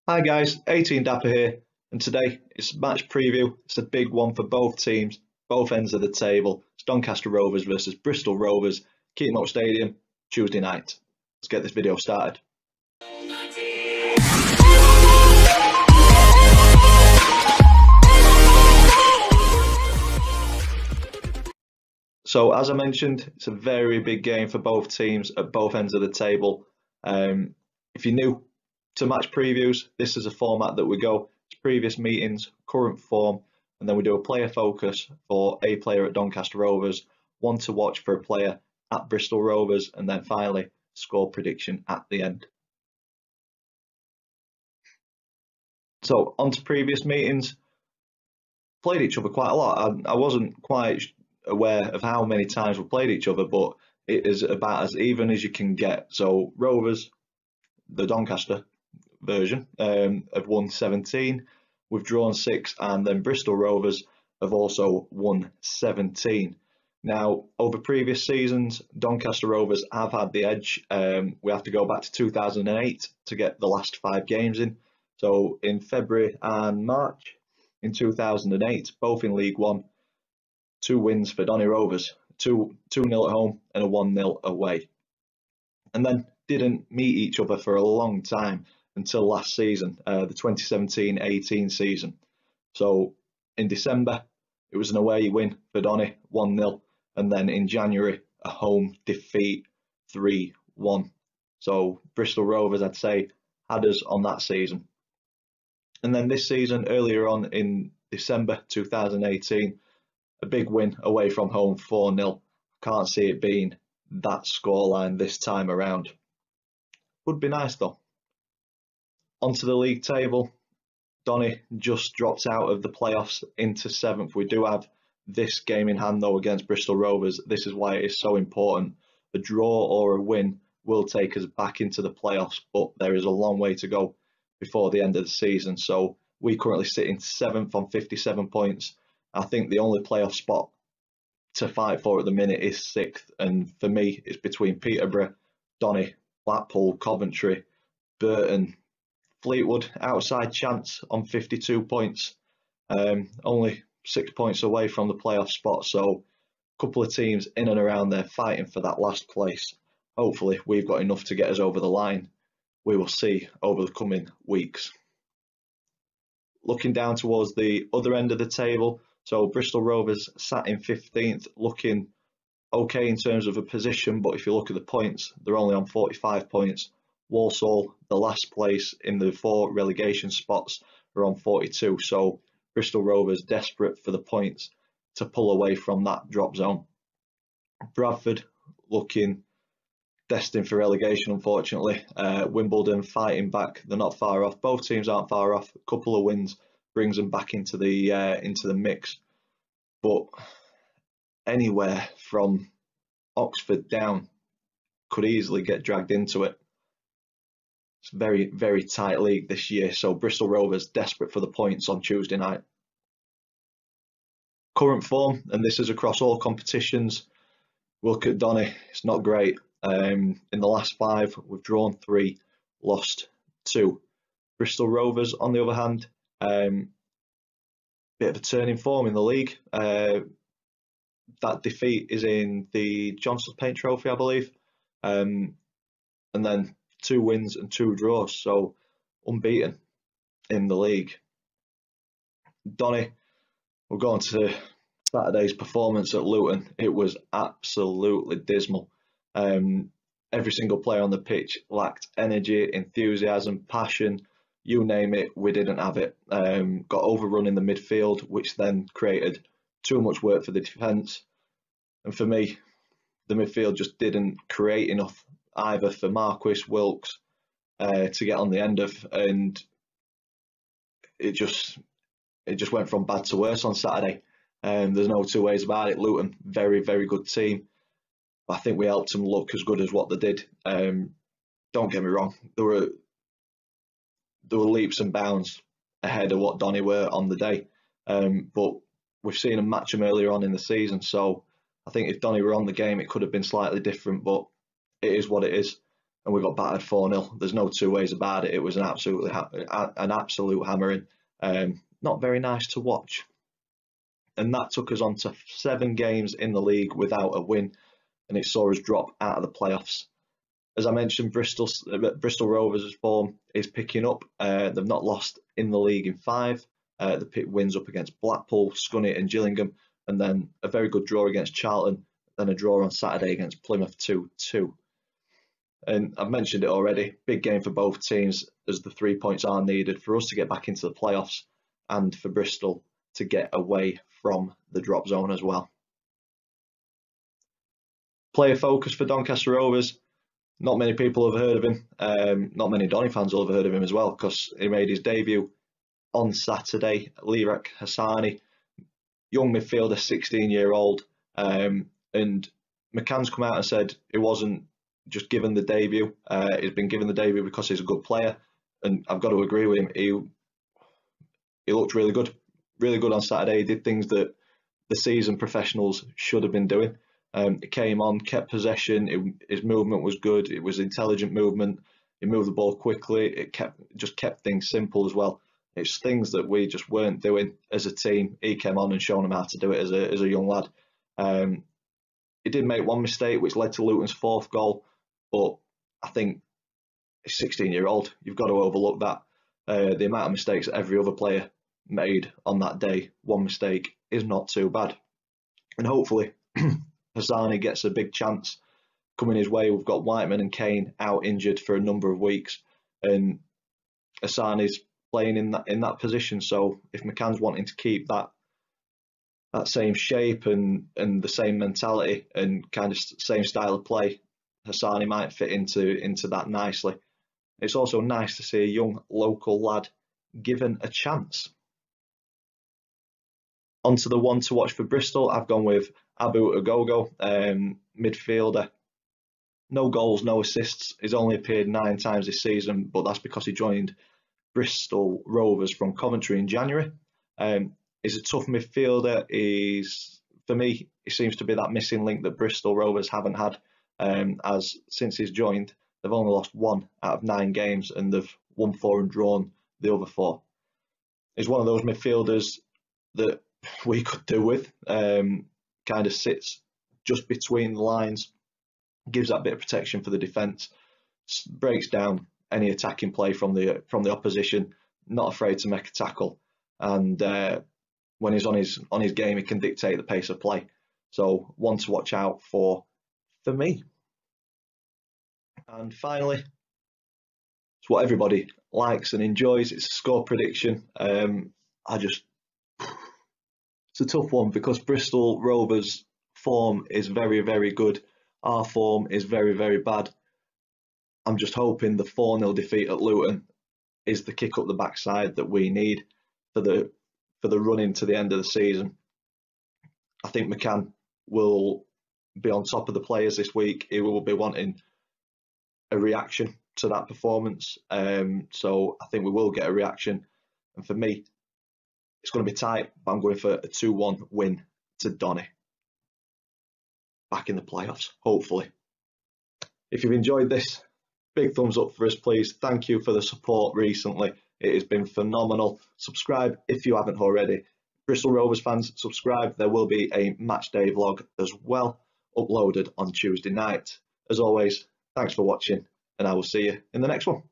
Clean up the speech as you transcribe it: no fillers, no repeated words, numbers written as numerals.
Hi guys, 18 Dapper here, and today it's match preview. It's a big one for both teams, both ends of the table. It's Doncaster Rovers versus Bristol Rovers, Keepmoat Stadium, Tuesday night. Let's get this video started. So as I mentioned, it's a very big game for both teams at both ends of the table. If you're new to match previews, this is a format that we go to previous meetings, current form, and then we do a player focus for a player at Doncaster Rovers, one to watch for a player at Bristol Rovers, and then finally score prediction at the end. So on to previous meetings. Played each other quite a lot. I wasn't quite aware of how many times we played each other, but it is about as even as you can get. So Rovers, the Doncaster version, have won 17, we've drawn 6, and then Bristol Rovers have also won 17. Now, over previous seasons, Doncaster Rovers have had the edge. We have to go back to 2008 to get the last 5 games in. So in February and March in 2008, both in League One, 2 wins for Donny Rovers, 2-0 at home and a 1-0 away. And then didn't meet each other for a long time until last season, the 2017-18 season. So in December, it was an away win for Donny, 1-0, and then in January, a home defeat, 3-1. So Bristol Rovers, I'd say, had us on that season. And then this season, earlier on in December 2018, a big win away from home, 4-0. Can't see it being that scoreline this time around. Would be nice though. Onto the league table, Donny just dropped out of the playoffs into 7th. We do have this game in hand though against Bristol Rovers. This is why it is so important. A draw or a win will take us back into the playoffs, but there is a long way to go before the end of the season. So we currently sit in 7th on 57 points. I think the only playoff spot to fight for at the minute is 6th, and for me it's between Peterborough, Donny, Blackpool, Coventry, Burton, Fleetwood, outside chance on 52 points, only 6 points away from the playoff spot, so a couple of teams in and around there fighting for that last place. Hopefully we've got enough to get us over the line. We will see over the coming weeks. Looking down towards the other end of the table, so Bristol Rovers sat in 15th, looking okay in terms of a position, but if you look at the points, they're only on 45 points. Walsall, the last place in the 4 relegation spots, are on 42. So Bristol Rovers desperate for the points to pull away from that drop zone. Bradford looking destined for relegation, unfortunately. Wimbledon fighting back; they're not far off. Both teams aren't far off. A couple of wins brings them back into the mix. But anywhere from Oxford down could easily get dragged into it. It's a very, very tight league this year, so Bristol Rovers desperate for the points on Tuesday night. Current form, and this is across all competitions. Look at Donny, it's not great. In the last 5, we've drawn 3, lost 2. Bristol Rovers, on the other hand, bit of a turning form in the league. That defeat is in the Johnson's Paint Trophy, I believe, and then 2 wins and 2 draws, so unbeaten in the league. Donny, we'll go on to Saturday's performance at Luton. It was absolutely dismal. Every single player on the pitch lacked energy, enthusiasm, passion, you name it, we didn't have it. Got overrun in the midfield, which then created too much work for the defence. And for me, the midfield just didn't create enough either for Marquis, Wilkes to get on the end of, and it just went from bad to worse on Saturday. There's no two ways about it. Luton, very, very good team. I think we helped them look as good as what they did. Don't get me wrong, there were leaps and bounds ahead of what Donny were on the day, but we've seen them match them earlier on in the season, so I think if Donny were on the game it could have been slightly different, but it is what it is. and we got battered 4-0. There's no two ways about it. It was an absolute hammering. Not very nice to watch. And that took us on to 7 games in the league without a win, and it saw us drop out of the playoffs. As I mentioned, Bristol Rovers' form is picking up. They've not lost in the league in 5. The pit wins up against Blackpool, Scunny and Gillingham, and then a very good draw against Charlton, then a draw on Saturday against Plymouth 2-2. And I've mentioned it already, big game for both teams as the 3 points are needed for us to get back into the playoffs and for Bristol to get away from the drop zone as well. Player focus for Doncaster Rovers. Not many people have heard of him. Not many Donny fans will have heard of him as well, because he made his debut on Saturday. Lirak Hassani, young midfielder, 16-year-old. And McCann's come out and said he wasn't just given the debut. He's been given the debut because he's a good player. And I've got to agree with him. He looked really good on Saturday. He did things that the seasoned professionals should have been doing. He came on, kept possession. His movement was good. It was intelligent movement. He moved the ball quickly. It just kept things simple as well. It's things that we just weren't doing as a team. He came on and shown him how to do it as a young lad. He did make one mistake, which led to Luton's 4th goal. But I think he's 16-year-old. You've got to overlook that. The amount of mistakes that every other player made on that day, one mistake is not too bad. And hopefully Hassani gets a big chance coming his way. We've got Whiteman and Kane out injured for a number of weeks, and Hassani's playing in that position. So if McCann's wanting to keep that same shape and the same mentality and kind of same style of play, Hassani might fit into that nicely. It's also nice to see a young local lad given a chance. Onto the one to watch for Bristol, I've gone with Abu Agogo, midfielder. No goals, no assists. He's only appeared 9 times this season, but that's because he joined Bristol Rovers from Coventry in January. He's a tough midfielder. For me, he seems to be that missing link that Bristol Rovers haven't had. As since he's joined, they've only lost 1 out of 9 games, and they've won 4 and drawn the other 4. He's one of those midfielders that we could do with. Kind of sits just between the lines, gives that bit of protection for the defence, breaks down any attacking play from the opposition, not afraid to make a tackle, and when he's on his game, he can dictate the pace of play. So one to watch out for me. And finally, it's what everybody likes and enjoys. It's a score prediction. It's a tough one because Bristol Rovers' form is very, very good. Our form is very, very bad. I'm just hoping the 4-0 defeat at Luton is the kick up the backside that we need for the run into the end of the season. I think McCann will be on top of the players this week. He will be wanting a reaction to that performance. So I think we will get a reaction. And for me, it's going to be tight, but I'm going for a 2-1 win to Donny. Back in the playoffs, hopefully. If you've enjoyed this, big thumbs up for us, please. Thank you for the support recently. It has been phenomenal. Subscribe if you haven't already. Bristol Rovers fans, subscribe. There will be a match day vlog as well, uploaded on Tuesday night. As always, thanks for watching, and I will see you in the next one.